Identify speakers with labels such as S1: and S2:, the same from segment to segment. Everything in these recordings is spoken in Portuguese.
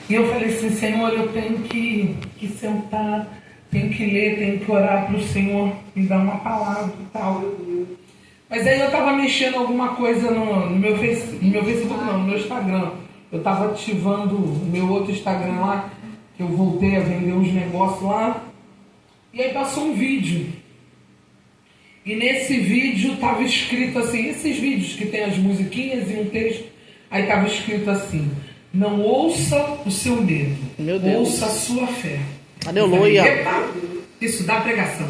S1: E eu falei assim, Senhor, eu tenho que sentar, tenho que ler, tenho que orar para o Senhor me dar uma palavra e tal. Mas aí eu estava mexendo alguma coisa no meu Facebook, não, no meu Instagram. Eu estava ativando o meu outro Instagram lá, que eu voltei a vender uns negócios lá. E aí passou um vídeo. E nesse vídeo estava escrito assim, esses vídeos que tem as musiquinhas e um texto, aí estava escrito assim, não ouça o seu medo, ouça a sua fé.
S2: Aleluia.
S1: Isso dá pregação.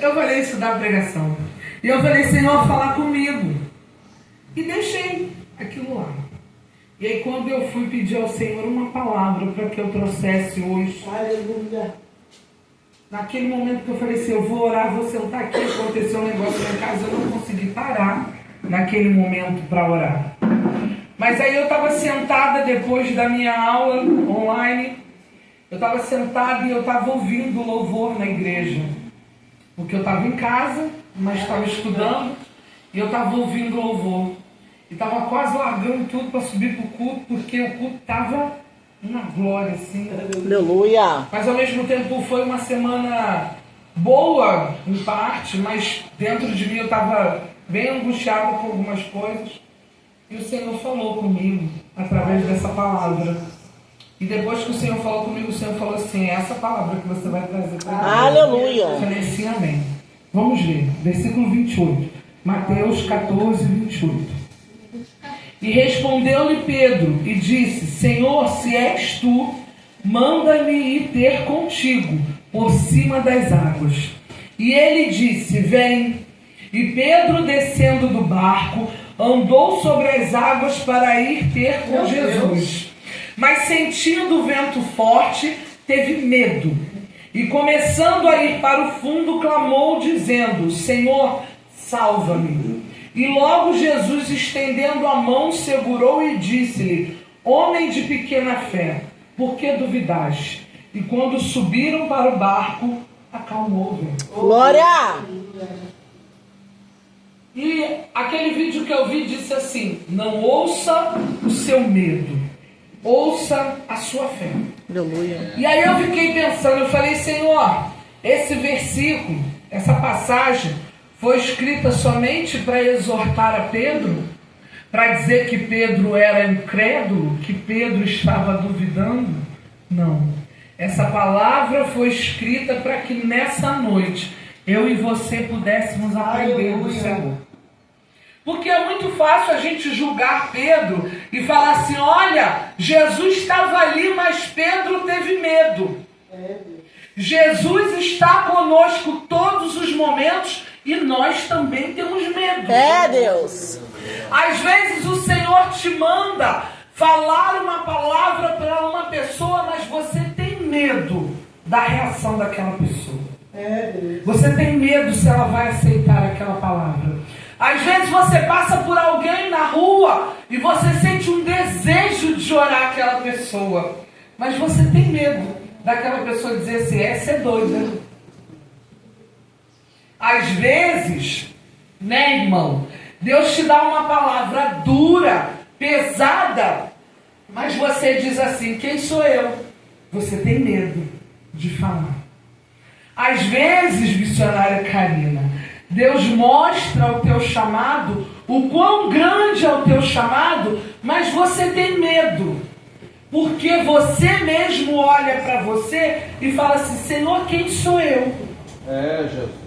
S1: Eu falei, isso dá pregação. E eu falei, Senhor, falar comigo. E deixei aquilo lá. E aí quando eu fui pedir ao Senhor uma palavra para que eu trouxesse hoje, aleluia. Naquele momento que eu falei assim, eu vou orar, vou sentar aqui, aconteceu um negócio na casa, eu não consegui parar naquele momento para orar. Mas aí eu estava sentada depois da minha aula online, eu estava sentada e eu estava ouvindo louvor na igreja. Porque eu estava em casa, mas estava estudando, e eu estava ouvindo louvor. E estava quase largando tudo para subir para o culto, porque o culto estava uma glória, assim.
S2: Aleluia.
S1: Mas ao mesmo tempo foi uma semana boa, em parte, mas dentro de mim eu estava bem angustiada com algumas coisas. E o Senhor falou comigo através dessa palavra. E depois que o Senhor falou comigo, o Senhor falou assim, é essa palavra que você vai trazer para mim.
S2: Aleluia.
S1: Eu falei assim, amém. Vamos ler, versículo 28. Mateus 14, 28. E respondeu-lhe Pedro e disse, Senhor, se és tu, manda-me ir ter contigo por cima das águas. E ele disse, vem. E Pedro, descendo do barco, andou sobre as águas para ir ter com Jesus. Mas sentindo o vento forte, teve medo. E começando a ir para o fundo, clamou, dizendo, Senhor, salva-me. E logo Jesus, estendendo a mão, segurou e disse-lhe, homem de pequena fé, por que duvidaste? E quando subiram para o barco, acalmou o vento.
S2: Glória!
S1: E aquele vídeo que eu vi disse assim, não ouça o seu medo, ouça a sua fé.
S2: Aleluia.
S1: E aí eu fiquei pensando, eu falei, Senhor, esse versículo, essa passagem, foi escrita somente para exortar a Pedro? Para dizer que Pedro era incrédulo? Que Pedro estava duvidando? Não. Essa palavra foi escrita para que nessa noite eu e você pudéssemos aprender do Senhor. Porque é muito fácil a gente julgar Pedro e falar assim, olha, Jesus estava ali, mas Pedro teve medo. Jesus está conosco todos os momentos e nós também temos medo.
S2: É, Deus.
S1: Às vezes o Senhor te manda falar uma palavra para uma pessoa, mas você tem medo da reação daquela pessoa. Você tem medo se ela vai aceitar aquela palavra. Às vezes você passa por alguém na rua e você sente um desejo de orar aquela pessoa, mas você tem medo daquela pessoa dizer assim, essa é doida. Às vezes, né, irmão, Deus te dá uma palavra dura, pesada, mas você diz assim, quem sou eu? Você tem medo de falar. Às vezes, missionária Karina, Deus mostra o teu chamado, o quão grande é o teu chamado, mas você tem medo. Porque você mesmo olha para você e fala assim, Senhor, quem sou eu?
S3: Jesus.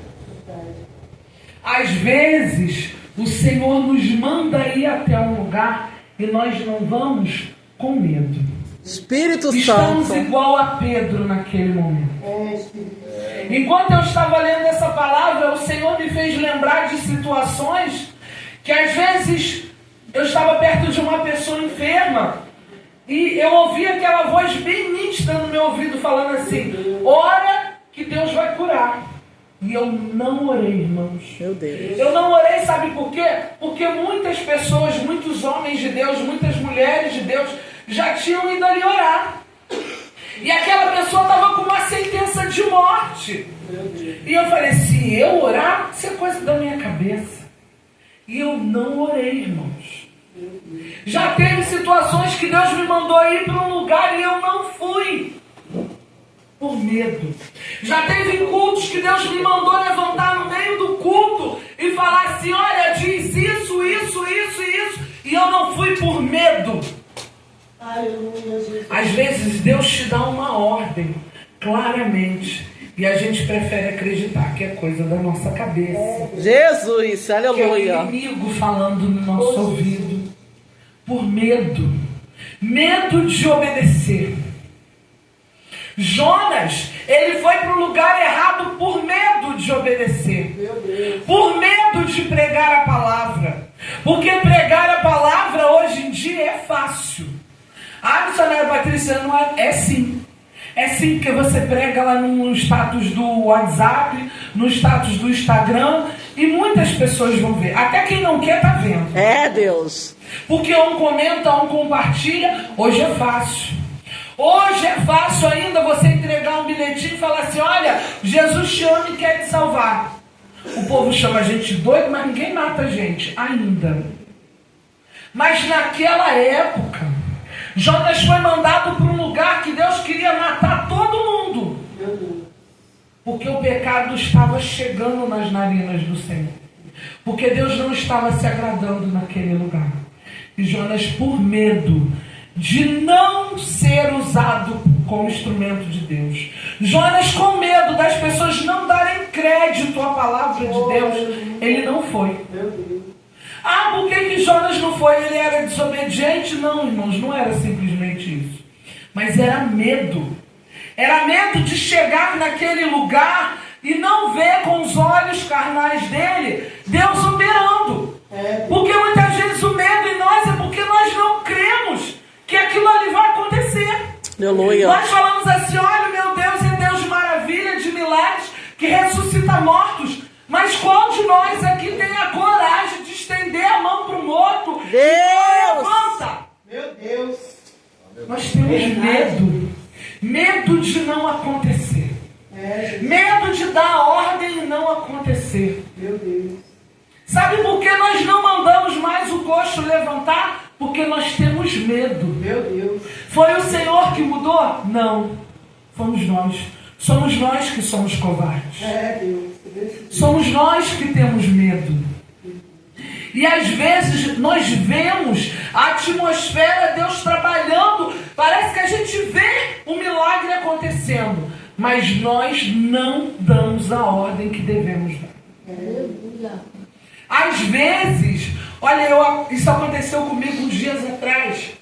S1: Às vezes, o Senhor nos manda ir até um lugar e nós não vamos com medo.
S2: Espírito
S1: Estamos
S2: Santo.
S1: igual a Pedro naquele momento. Enquanto eu estava lendo essa palavra, o Senhor me fez lembrar de situações que às vezes eu estava perto de uma pessoa enferma e eu ouvi aquela voz bem nítida no meu ouvido falando assim, ora que Deus vai curar. E eu não orei, irmãos.
S2: Meu Deus.
S1: Eu não orei, sabe por quê? Porque muitas pessoas, muitos homens de Deus, muitas mulheres de Deus já tinham ido ali orar. E aquela pessoa estava com uma sentença de morte. E eu falei, se eu orar, isso é coisa da minha cabeça. E eu não orei, irmãos. Já teve situações que Deus me mandou ir para um lugar e eu não fui. Por medo. Já teve cultos que Deus me mandou levantar no meio do culto e falar assim, olha, diz isso, e eu não fui por medo. Às vezes Deus te dá uma ordem, claramente, e a gente prefere acreditar que é coisa da nossa cabeça.
S2: Jesus,
S1: Que é o
S2: aleluia.
S1: inimigo falando no nosso ouvido. Por medo. Medo de obedecer. Jonas, ele foi para o lugar errado por medo de obedecer. Por medo de pregar a palavra. Porque pregar a palavra hoje em dia é fácil. Ah, missionária Patrícia, não é? É sim. É sim, porque você prega lá no status do WhatsApp, no status do Instagram, e muitas pessoas vão ver. Até quem não quer tá vendo.
S2: É, Deus.
S1: Porque um comenta, um compartilha. Hoje é fácil. Hoje é fácil ainda você entregar um bilhetinho e falar assim, olha, Jesus te ama e quer te salvar. O povo chama a gente de doido, mas ninguém mata a gente ainda. Mas naquela época, Jonas foi mandado para um lugar que Deus queria matar todo mundo. Porque o pecado estava chegando nas narinas do Senhor. Porque Deus não estava se agradando naquele lugar. E Jonas, por medo de não ser usado como instrumento de Deus. Jonas, com medo das pessoas não darem crédito à palavra de Deus, ele não foi. Ah, por que Jonas não foi? Ele era desobediente? Não, irmãos, não era simplesmente isso. Mas era medo. Era medo de chegar naquele lugar e não ver com os olhos carnais dele Deus operando. Porque muitas vezes o medo em nós é porque nós não cremos que aquilo ali vai acontecer.
S2: Aleluia.
S1: Nós falamos assim, olha, meu Deus é Deus de maravilha, de milagres, que ressuscita mortos. Mas qual de nós aqui tem a coragem de estender a mão para o morto?
S2: Deus!
S1: E levanta?
S3: Meu Deus!
S1: Nós temos medo. Medo de não acontecer. Medo de dar a ordem e não acontecer.
S3: Meu Deus!
S1: Sabe por que nós não mandamos mais o coxo levantar? Porque nós temos medo.
S3: Meu Deus!
S1: Foi o Senhor que mudou? Não. Fomos nós. Somos nós que somos covardes.
S3: Deus!
S1: Somos nós que temos medo. E às vezes nós vemos a atmosfera, Deus trabalhando. Parece que a gente vê o milagre acontecendo. Mas nós não damos a ordem que devemos dar. Às vezes, olha, isso aconteceu comigo uns dias atrás.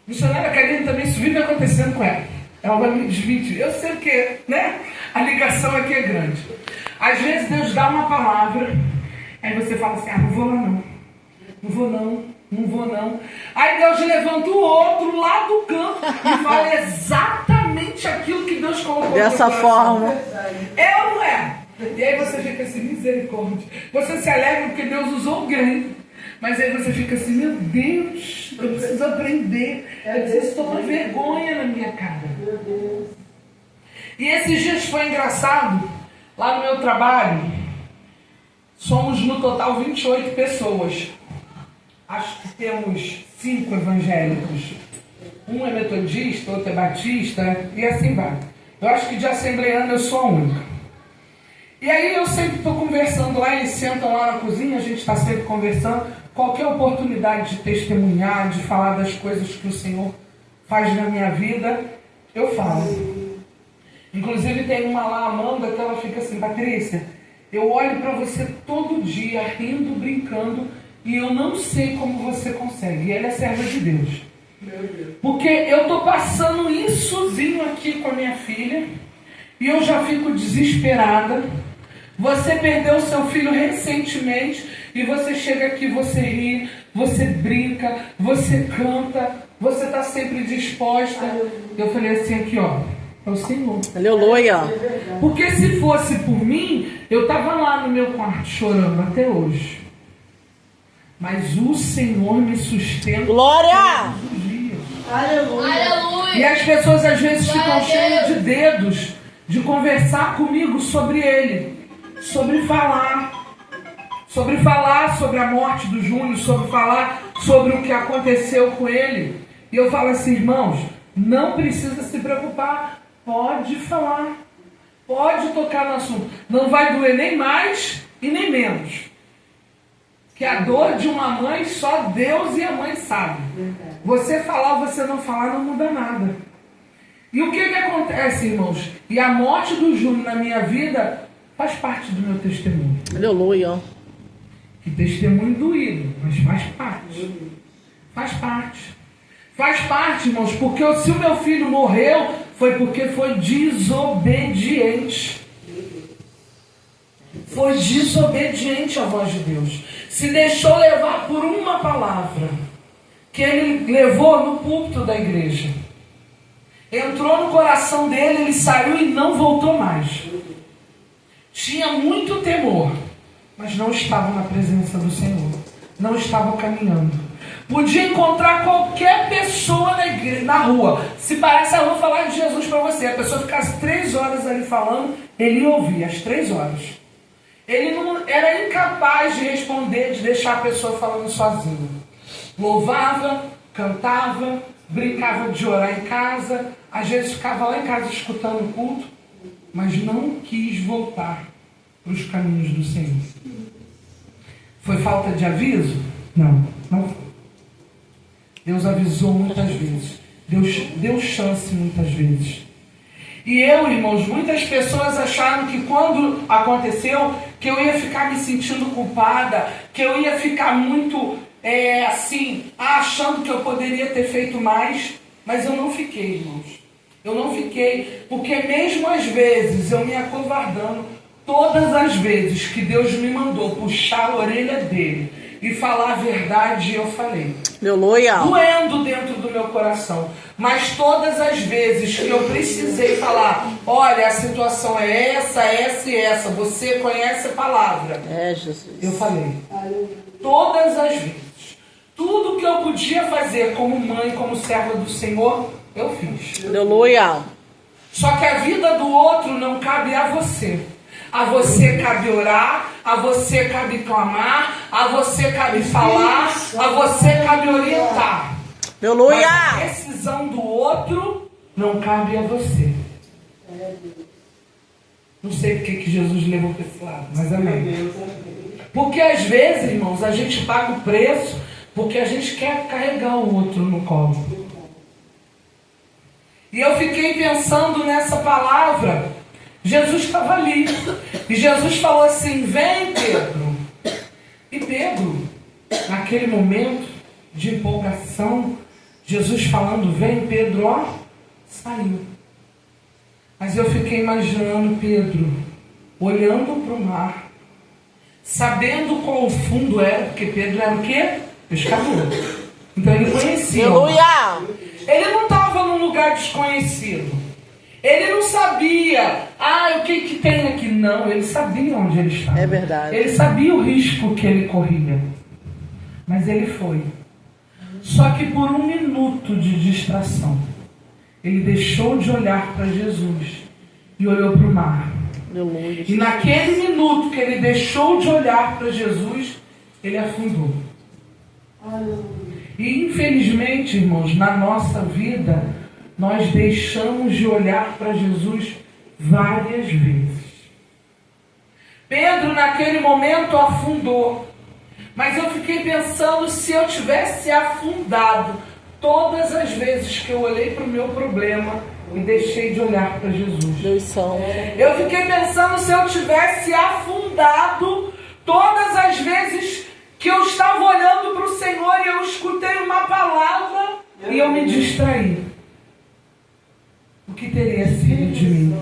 S1: A missionária Karine também, isso vive acontecendo com ela. Ela vai me desmentir. Eu sei que, né? A ligação aqui é grande. Às vezes Deus dá uma palavra, aí você fala assim, não vou lá não. Não vou não, não vou não. Aí Deus levanta o outro lá do canto e fala exatamente aquilo que Deus colocou.
S2: Dessa forma.
S1: É ou não é? E aí você fica assim, misericórdia. Você se alegra porque Deus usou alguém. Mas aí você fica assim, meu Deus, eu preciso aprender. Eu preciso tomar vergonha na minha cara.
S3: Meu Deus!
S1: E esses dias foi engraçado. Lá no meu trabalho, somos no total 28 pessoas. Acho que temos 5 evangélicos. Um é metodista, outro é batista, e assim vai. Eu acho que de assembleano eu sou a única. E aí eu sempre estou conversando lá, eles sentam lá na cozinha, a gente está sempre conversando. Qualquer oportunidade de testemunhar, de falar das coisas que o Senhor faz na minha vida, eu falo. Inclusive tem uma lá, Amanda, que ela fica assim, Patrícia, eu olho para você todo dia, rindo, brincando, e eu não sei como você consegue. E ela é serva de Deus.
S3: Meu Deus!
S1: Porque eu estou passando issozinho aqui com a minha filha, e eu já fico desesperada. Você perdeu seu filho recentemente, e você chega aqui, você ri, você brinca, você canta, você está sempre disposta. Eu falei assim, aqui ó, é o Senhor.
S2: Aleluia.
S1: Porque se fosse por mim, eu estava lá no meu quarto chorando até hoje. Mas o Senhor me sustenta
S2: Glória!
S1: todos os dias.
S3: Aleluia!
S1: E as pessoas às vezes ficam cheias de dedos de conversar comigo sobre ele, sobre falar sobre a morte do Júnior, sobre falar sobre o que aconteceu com ele. E eu falo assim, irmãos, Não precisa se preocupar. Pode falar. Pode tocar no assunto. Não vai doer nem mais e nem menos. Que a dor de uma mãe, só Deus e a mãe sabem. Você falar ou você não falar não muda nada. E o que acontece, irmãos? E a morte do Júnior na minha vida faz parte do meu testemunho.
S2: Aleluia.
S1: Que testemunho doído, mas faz parte. Faz parte. Faz parte, irmãos, porque se o meu filho morreu, foi porque foi desobediente. Foi desobediente à voz de Deus. Se deixou levar por uma palavra que ele levou no púlpito da igreja. Entrou no coração dele, ele saiu e não voltou mais. Tinha muito temor, mas não estava na presença do Senhor. Não estava caminhando. Podia encontrar qualquer pessoa na igreja, na rua. Se parece, eu vou falar de Jesus para você. A pessoa ficasse 3 horas ali falando, ele ia ouvir, as 3 horas. Ele não era incapaz de responder, de deixar a pessoa falando sozinha. Louvava, cantava, brincava de orar em casa, às vezes ficava lá em casa escutando o culto, mas não quis voltar para os caminhos do Senhor. Foi falta de aviso? Não, não foi. Deus avisou muitas vezes. Deus deu chance muitas vezes. E eu, irmãos, muitas pessoas acharam que quando aconteceu, que eu ia ficar me sentindo culpada, que eu ia ficar muito, achando que eu poderia ter feito mais, mas eu não fiquei, irmãos. Eu não fiquei, porque mesmo às vezes, eu me acovardando, todas as vezes que Deus me mandou puxar a orelha dele e falar a verdade, eu falei.
S2: Aleluia.
S1: Doendo dentro do meu coração. Mas todas as vezes que eu precisei falar, olha, a situação é essa, essa e essa, você conhece a palavra.
S2: É, Jesus.
S1: Eu falei. Todas as vezes. Tudo que eu podia fazer como mãe, como serva do Senhor, eu fiz.
S2: Aleluia.
S1: Só que a vida do outro não cabe a você. A você cabe orar, a você cabe clamar, a você cabe falar, a você cabe orientar.
S2: Aleluia.
S1: Mas a decisão do outro não cabe a você. Não sei porque que Jesus levou para esse lado, mas amém. Porque às vezes, irmãos, a gente paga o preço porque a gente quer carregar o outro no colo. E eu fiquei pensando nessa palavra. Jesus estava ali. E Jesus falou assim, vem Pedro. E Pedro, naquele momento de empolgação, Jesus falando, vem Pedro, ó, saiu. Mas eu fiquei imaginando Pedro, olhando para o mar, sabendo qual o fundo era, porque Pedro era o quê? Pescador. Então ele conhecia.
S2: Aleluia.
S1: Ele não estava num lugar desconhecido. Ele não sabia, o que tem aqui? Não, ele sabia onde ele estava.
S2: É verdade.
S1: Ele sabia o risco que ele corria. Mas ele foi. Só que por 1 minuto de distração, ele deixou de olhar para Jesus e olhou para o mar.
S2: Aleluia.
S1: E naquele minuto que ele deixou de olhar para Jesus, ele afundou. E infelizmente, irmãos, na nossa vida, nós deixamos de olhar para Jesus várias vezes. Pedro, naquele momento, afundou. Mas eu fiquei pensando, se eu tivesse afundado todas as vezes que eu olhei para o meu problema e deixei de olhar para Jesus.
S2: Deus são.
S1: Eu fiquei pensando, se eu tivesse afundado todas as vezes que eu estava olhando para o Senhor e eu escutei uma palavra e eu me distraí. O que teria sido de mim?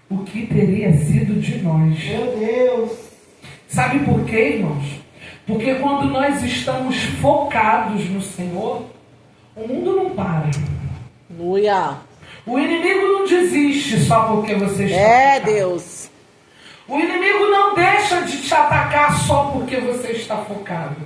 S1: O que teria sido de nós?
S3: Meu Deus.
S1: Sabe por quê, irmãos? Porque quando nós estamos focados no Senhor, o mundo não para.
S2: Aleluia.
S1: O inimigo não desiste só porque você está focado.
S2: Deus.
S1: O inimigo não deixa de te atacar só porque você está focado.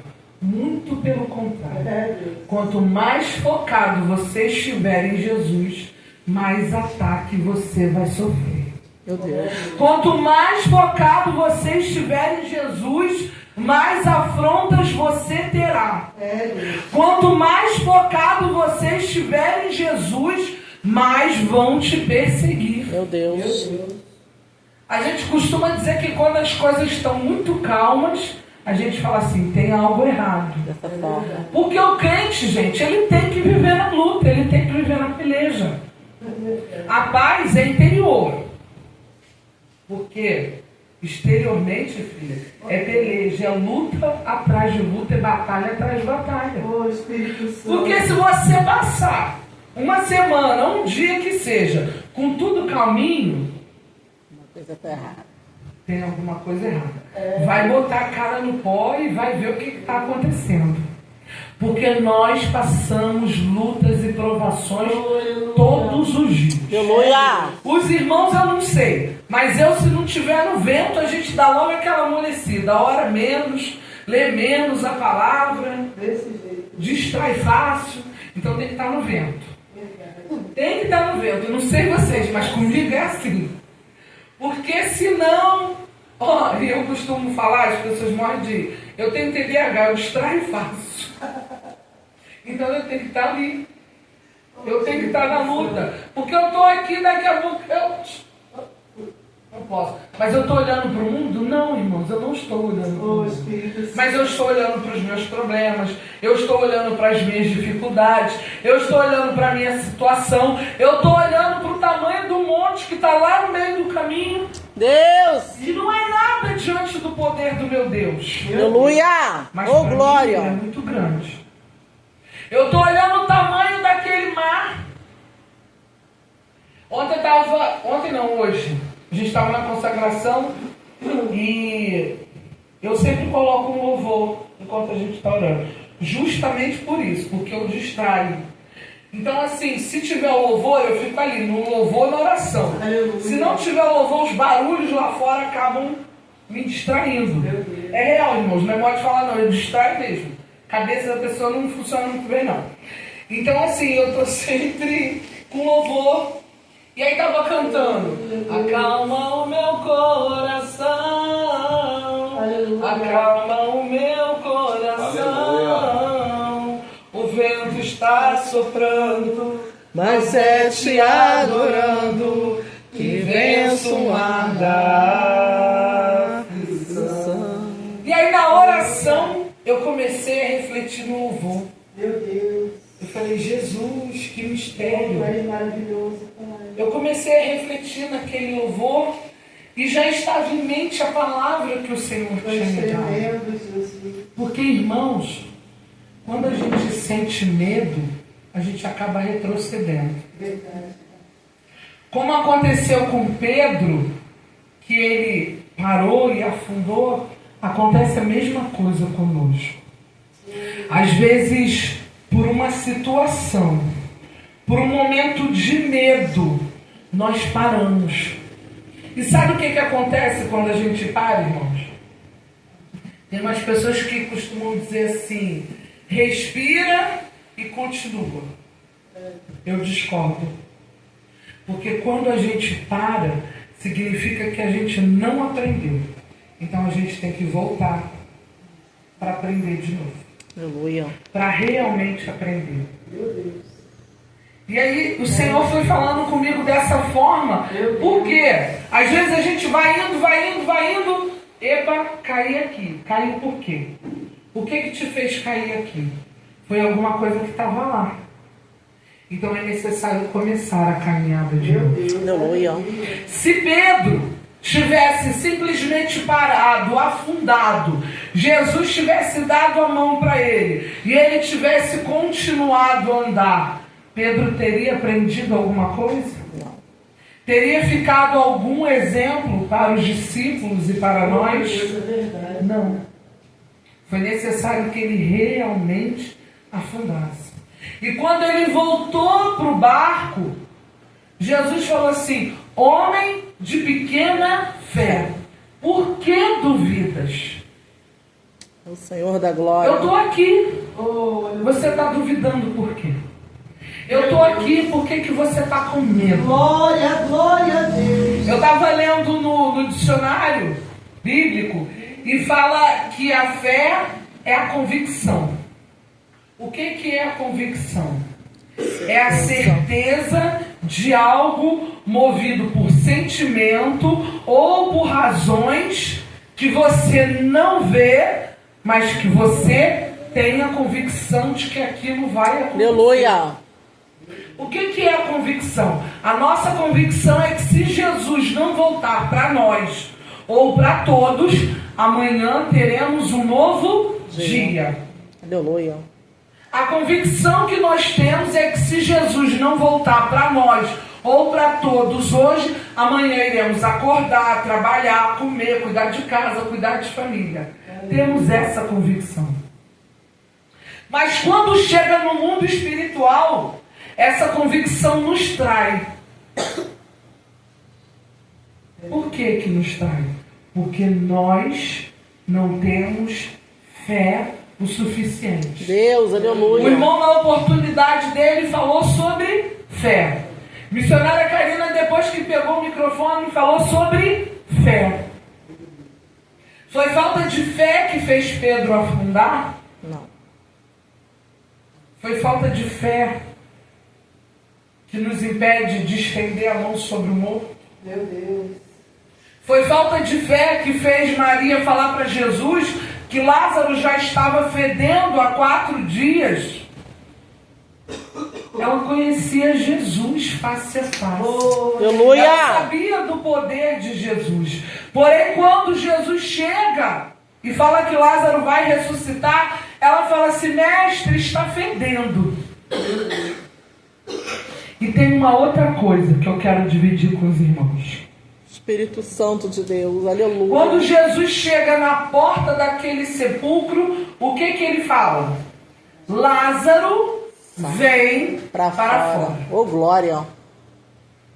S1: Muito pelo contrário. Quanto mais focado você estiver em Jesus, mais ataque você vai sofrer.
S2: Meu Deus.
S1: Quanto mais focado você estiver em Jesus, mais afrontas você terá. Quanto mais focado você você estiver em Jesus, mais vão te perseguir.
S2: Meu Deus.
S1: A gente costuma dizer que quando as coisas estão muito calmas, a gente fala assim, tem algo errado.
S2: Dessa forma.
S1: Porque o crente, gente, ele tem que viver na luta, ele tem que viver na peleja. A paz é interior. Porque exteriormente, filha, é peleja, é luta atrás de luta, é batalha atrás de batalha.
S3: Oh, Espírito Santo.
S1: Porque se você passar uma semana, um dia que seja, com tudo calminho,
S2: Uma coisa está errada.
S1: tem alguma coisa errada. Vai botar a cara no pó e vai ver o que está acontecendo. Porque nós passamos lutas e provações todos os dias.
S2: Aleluia.
S1: Os irmãos eu não sei, mas eu, se não tiver no vento, a gente dá logo aquela amolecida. Ora menos, lê menos a palavra,
S3: Desse jeito.
S1: distrai fácil. Então tem que estar no vento. Tem que estar no vento. Eu não sei vocês, mas comigo é assim. Porque senão, ó, eu costumo falar, as pessoas morrem de... Eu tenho TDAH, eu distraio fácil. Então eu tenho que estar ali. Eu tenho que estar na luta. Porque eu estou aqui, daqui a pouco eu não posso. Mas eu estou olhando para o mundo? Não, irmãos, eu não estou olhando para o
S3: Oh,
S1: mundo.
S3: Espírito Santo.
S1: Mas eu estou olhando para os meus problemas, eu estou olhando para as minhas dificuldades, eu estou olhando para a minha situação, eu estou olhando para o tamanho do monte que está lá no meio do caminho.
S2: Deus.
S1: E não é nada diante do poder do meu Deus.
S2: Aleluia.
S1: Mas
S2: Oh,
S1: para mim
S2: glória.
S1: ele é muito grande. Eu estou olhando o tamanho daquele mar. Ontem não, hoje, a gente estava na consagração e eu sempre coloco um louvor enquanto a gente está orando. Justamente por isso, porque eu distraio. Então assim, se tiver o louvor, eu fico ali, no louvor, na oração.
S3: Aleluia.
S1: Se não tiver o louvor, os barulhos lá fora acabam me distraindo. É real, irmãos, não é modo de falar não, eu distraio mesmo. A cabeça da pessoa não funciona muito bem, não. Então assim, eu estou sempre com louvor. E aí estava cantando. Acalma o meu coração.
S3: Aleluia.
S1: Acalma o meu coração. O vento está soprando,
S2: Mas é te adorando que venço o ar da aflição.
S1: E aí na oração eu comecei a refletir no louvor.
S3: Meu Deus.
S1: Eu falei, Jesus, que mistério.
S3: Tu és maravilhoso, Pai.
S1: Eu comecei a refletir naquele louvor e já estava em mente a palavra que o Senhor
S3: Tu
S1: tinha
S3: és
S1: me dado.
S3: tremendo, Jesus.
S1: Porque, irmãos, quando a gente sente medo, a gente acaba retrocedendo.
S3: Verdade.
S1: Como aconteceu com Pedro, que ele parou e afundou, acontece a mesma coisa conosco. Às vezes, por uma situação, por um momento de medo, nós paramos. E sabe o que acontece quando a gente para, irmãos? Tem umas pessoas que costumam dizer assim, respira e continua. Eu discordo. Porque quando a gente para, significa que a gente não aprendeu. Então a gente tem que voltar para aprender de novo.
S2: Aleluia.
S1: Para realmente aprender.
S3: Meu Deus.
S1: E aí o Senhor foi falando comigo dessa forma, porque às vezes a gente vai indo, epa, caí aqui. Caiu por quê? O que te fez cair aqui? Foi alguma coisa que estava lá. Então é necessário começar a caminhada de novo.
S2: Aleluia.
S1: Se Pedro tivesse simplesmente parado, afundado, Jesus tivesse dado a mão para ele e ele tivesse continuado a andar, Pedro teria aprendido alguma coisa?
S2: Não.
S1: Teria ficado algum exemplo para os discípulos e para nós?
S3: Deus, é verdade.
S1: Não. Foi necessário que ele realmente afundasse. E quando ele voltou para o barco, Jesus falou assim, homem de pequena fé, por que duvidas?
S2: O Senhor da glória.
S1: Eu estou aqui.
S3: Oh, aleluia.
S1: Você está duvidando por quê? Eu estou aqui, por que você está com medo?
S3: Glória, glória a Deus.
S1: Eu estava lendo no dicionário bíblico e fala que a fé é a convicção. O que é a convicção? É a certeza de algo movido por sentimento ou por razões que você não vê, mas que você tem a convicção de que aquilo vai acontecer.
S2: Aleluia.
S1: O que é a convicção? A nossa convicção é que se Jesus não voltar para nós ou para todos, amanhã teremos um novo dia.
S2: Aleluia.
S1: A convicção que nós temos é que se Jesus não voltar para nós ou para todos hoje, amanhã iremos acordar, trabalhar, comer, cuidar de casa, cuidar de família. Temos essa convicção. Mas quando chega no mundo espiritual, essa convicção nos trai. Por que que nos trai? Porque nós não temos fé o suficiente.
S2: Deus, aleluia.
S1: O irmão, na oportunidade dele, falou sobre fé. Missionária Karina, depois que pegou o microfone, falou sobre fé. Foi falta de fé que fez Pedro afundar?
S2: Não.
S1: Foi falta de fé que nos impede de estender a mão sobre o morto?
S3: Meu Deus.
S1: Foi falta de fé que fez Maria falar para Jesus que Lázaro já estava fedendo há 4 dias. Ela conhecia Jesus face a face.
S2: Aleluia.
S1: Ela sabia do poder de Jesus. Porém, quando Jesus chega e fala que Lázaro vai ressuscitar, ela fala assim: mestre, está fedendo. E tem uma outra coisa que eu quero dividir com os irmãos.
S2: Espírito Santo de Deus, aleluia.
S1: Quando Jesus chega na porta daquele sepulcro, o que ele fala? Lázaro, vem para fora.
S2: Ô, glória.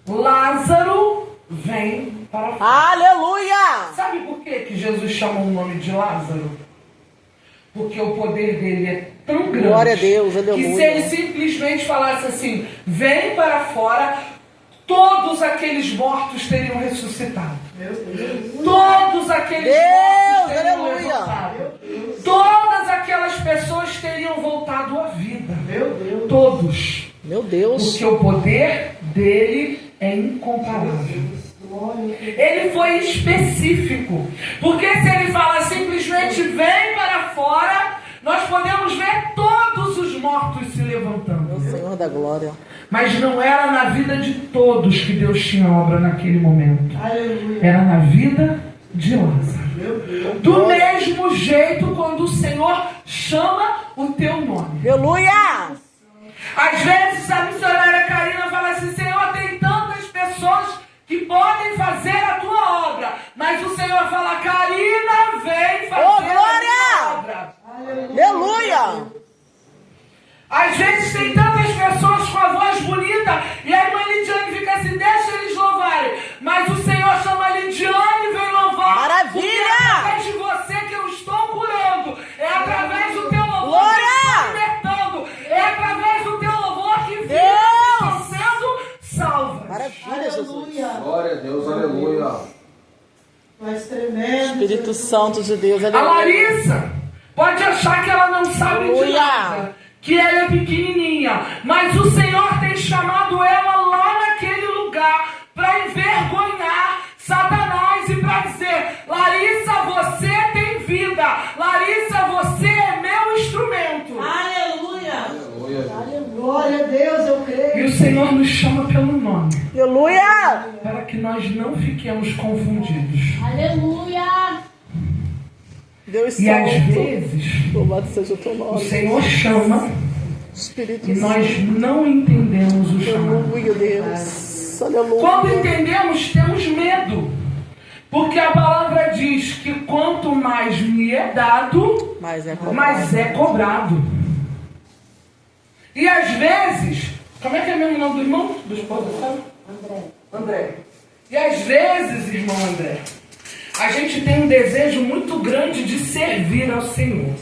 S1: Lázaro, vem para fora.
S2: Aleluia.
S1: Sabe por que Jesus chamou o nome de Lázaro? Porque o poder dele é tão grande.
S2: Glória a Deus,
S1: que
S2: aleluia.
S1: se ele simplesmente falasse assim, vem para fora, todos aqueles mortos teriam ressuscitado. Todos aqueles mortos teriam levantado. Todas aquelas pessoas teriam voltado à vida. Todos.
S2: Meu Deus.
S1: Porque o poder dele é incomparável. Ele foi específico. Porque se ele fala simplesmente vem para fora, nós podemos ver todos os mortos se levantando.
S2: Meu Senhor da glória.
S1: Mas não era na vida de todos que Deus tinha obra naquele momento. Era na vida de Lázaro. Do mesmo jeito, quando o Senhor chama o teu nome.
S2: Aleluia.
S1: Às vezes a missionária Karina fala assim: Senhor, tem tantas pessoas que podem fazer a tua obra. Mas o Senhor fala: Karina, vem fazer a tua obra.
S2: Aleluia.
S1: Às vezes tem tantas pessoas com a voz bonita e a irmã Lidiane fica assim: deixa eles louvarem. Mas o Senhor chama a Lidiane, vem louvar.
S2: Maravilha!
S1: Porque é através de você que eu estou curando. É através do teu louvor
S2: Glória!
S1: que eu estou libertando. É através do teu louvor que vidas estão sendo salvas.
S2: Maravilha, Jesus.
S4: Glória a Deus, aleluia.
S3: Mas tremendo.
S2: Espírito Santo de Deus,
S1: A
S2: aleluia.
S1: Larissa pode achar que ela não sabe de
S2: Aleluia.
S1: nada, que ela é pequenininha, mas o Senhor tem chamado ela lá naquele lugar para envergonhar Satanás e para dizer: Larissa, você tem vida. Larissa, você é meu instrumento.
S3: Aleluia.
S4: Aleluia.
S3: Glória a Deus, eu creio.
S1: E o Senhor nos chama pelo nome,
S2: Aleluia.
S1: para que nós não fiquemos confundidos.
S5: Aleluia!
S2: Deus
S1: E às
S2: Santo.
S1: vezes
S2: Louvado seja o teu
S1: o
S2: nome.
S1: Senhor chama
S2: Espírito
S1: e
S2: Santo.
S1: nós não entendemos o chamado.
S2: Aleluia, Deus. Aleluia.
S1: Quando entendemos, temos medo. Porque a palavra diz que quanto mais me é dado,
S2: Mas é como
S1: mais é cobrado. E às vezes, como é que é mesmo o nome do irmão? Do esposo, sabe? André. E às vezes, irmão André, a gente tem um desejo muito grande de servir ao Senhor,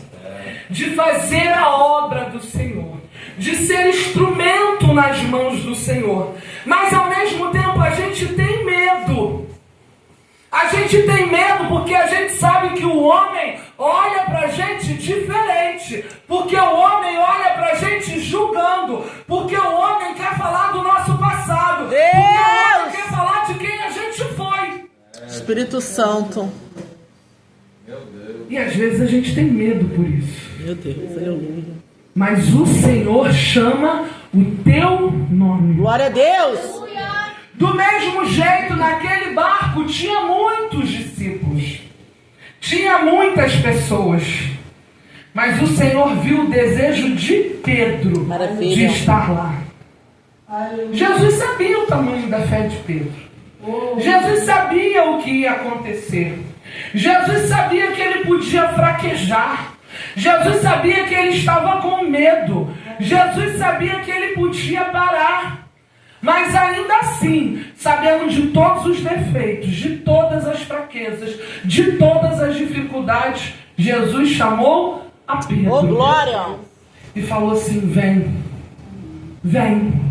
S1: de fazer a obra do Senhor, de ser instrumento nas mãos do Senhor. Mas ao mesmo tempo a gente tem medo. A gente tem medo porque a gente sabe que o homem olha pra gente diferente. Porque o homem olha pra gente julgando. Porque o homem
S2: Espírito Santo.
S1: E às vezes a gente tem medo por isso.
S2: Meu Deus, aleluia.
S1: Mas o Senhor chama o teu nome.
S2: Glória a Deus.
S1: Do mesmo jeito, naquele barco tinha muitos discípulos. Tinha muitas pessoas. Mas o Senhor viu o desejo de Pedro
S2: Maravilha.
S1: de estar lá. Jesus sabia o tamanho da fé de Pedro. Jesus sabia o que ia acontecer. Jesus sabia que ele podia fraquejar. Jesus sabia que ele estava com medo. Jesus sabia que ele podia parar. Mas ainda assim, sabendo de todos os defeitos, de todas as fraquezas, de todas as dificuldades, Jesus chamou a Pedro.
S2: Oh, glória.
S1: E falou assim: vem, vem.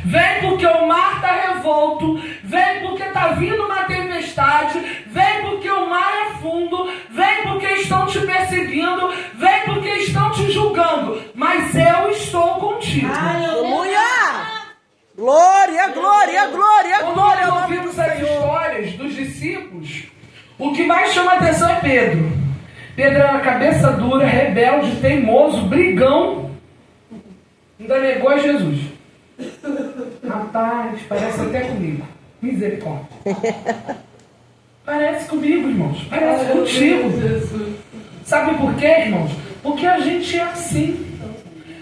S1: Vem porque o mar está revolto, vem porque está vindo uma tempestade, vem porque o mar é fundo, vem porque estão te perseguindo, vem porque estão te julgando, mas eu estou contigo.
S2: Aleluia! Glória, glória, glória,
S1: Quando
S2: glória.
S1: nós ouvimos as histórias dos discípulos, o que mais chama a atenção é Pedro. Pedro era cabeça dura, rebelde, teimoso, brigão, ainda negou a Jesus. Rapaz, parece até comigo. Misericórdia. Parece comigo, irmãos. Parece contigo. Sabe por quê, irmãos? Porque a gente é assim.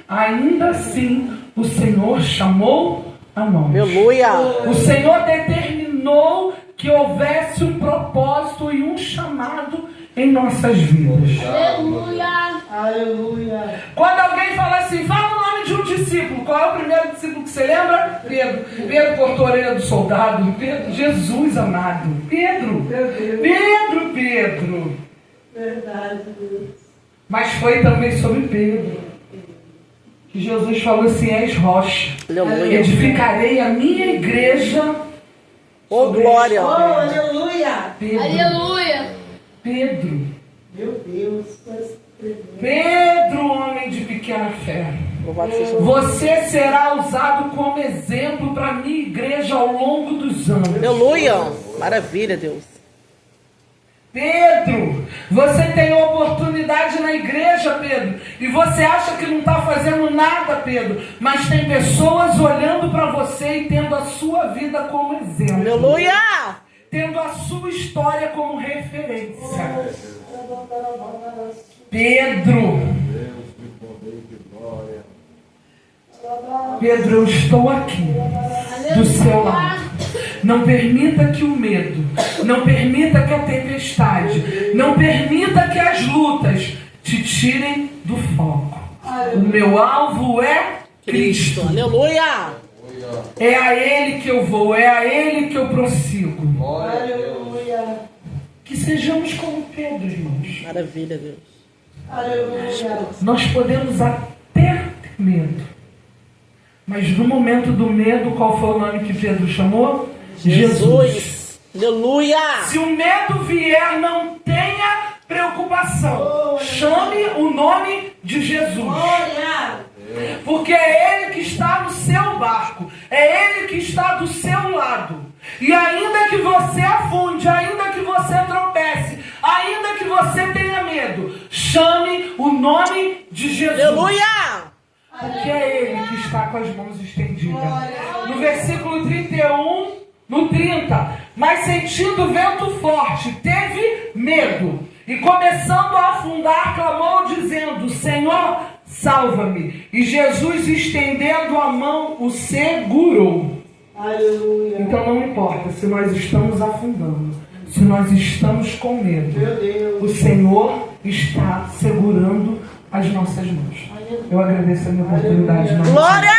S1: Ainda assim, o Senhor chamou a nós.
S2: Aleluia.
S1: O Senhor determinou que houvesse um propósito e um chamado em nossas vidas.
S5: Aleluia.
S3: Aleluia.
S1: Quando alguém fala assim, fala o nome de um discípulo, qual é o primeiro discípulo que você lembra? Pedro. Pedro cortou a orelha do soldado. Pedro, Jesus amado. Pedro. Pedro.
S3: Verdade, Deus.
S1: Mas foi também sobre Pedro que Jesus falou assim: és rocha.
S2: Aleluia.
S1: Edificarei a minha igreja.
S2: Oh, glória.
S3: Oh, aleluia.
S5: Aleluia.
S1: Pedro.
S3: Meu Deus. Mas tremendo.
S1: Pedro, homem de pequena fé.
S2: Louvado seja o
S1: Você será usado como exemplo para a minha igreja ao longo dos anos.
S2: Aleluia. Maravilha, Deus.
S1: Pedro, você tem oportunidade na igreja, Pedro, e você acha que não está fazendo nada, Pedro, mas tem pessoas olhando para você e tendo a sua vida como exemplo.
S2: Aleluia.
S1: Tendo a sua história como referência. Pedro, eu estou aqui, do seu lado. Não permita que o medo, não permita que a tempestade, não permita que as lutas te tirem do foco. O meu alvo é Cristo.
S2: Aleluia.
S1: É a Ele que eu vou, é a Ele que eu prossigo.
S3: Aleluia.
S1: Que sejamos como Pedro, irmãos.
S2: Maravilha, Deus.
S3: Aleluia.
S1: Nós podemos até ter medo, mas no momento do medo, qual foi o nome que Pedro chamou? Jesus.
S2: Aleluia.
S1: Se o medo vier, não tenha preocupação. Chame o nome de Jesus.
S3: Glória.
S1: Porque é Ele que está no seu barco. É Ele que está do seu lado. E ainda que você afunde, ainda que você tropece, ainda que você tenha medo, chame o nome de Jesus.
S2: Aleluia.
S1: Porque é Ele que está com as mãos estendidas. No versículo 31, no 30, mas sentindo o vento forte, teve medo. E começando a afundar, clamou dizendo: Senhor, salva-me. E Jesus, estendendo a mão, o segurou.
S3: Aleluia.
S1: Então não importa se nós estamos afundando, se nós estamos com medo,
S3: Meu Deus.
S1: o Senhor está segurando as nossas mãos. Eu agradeço a minha oportunidade.
S2: Glória.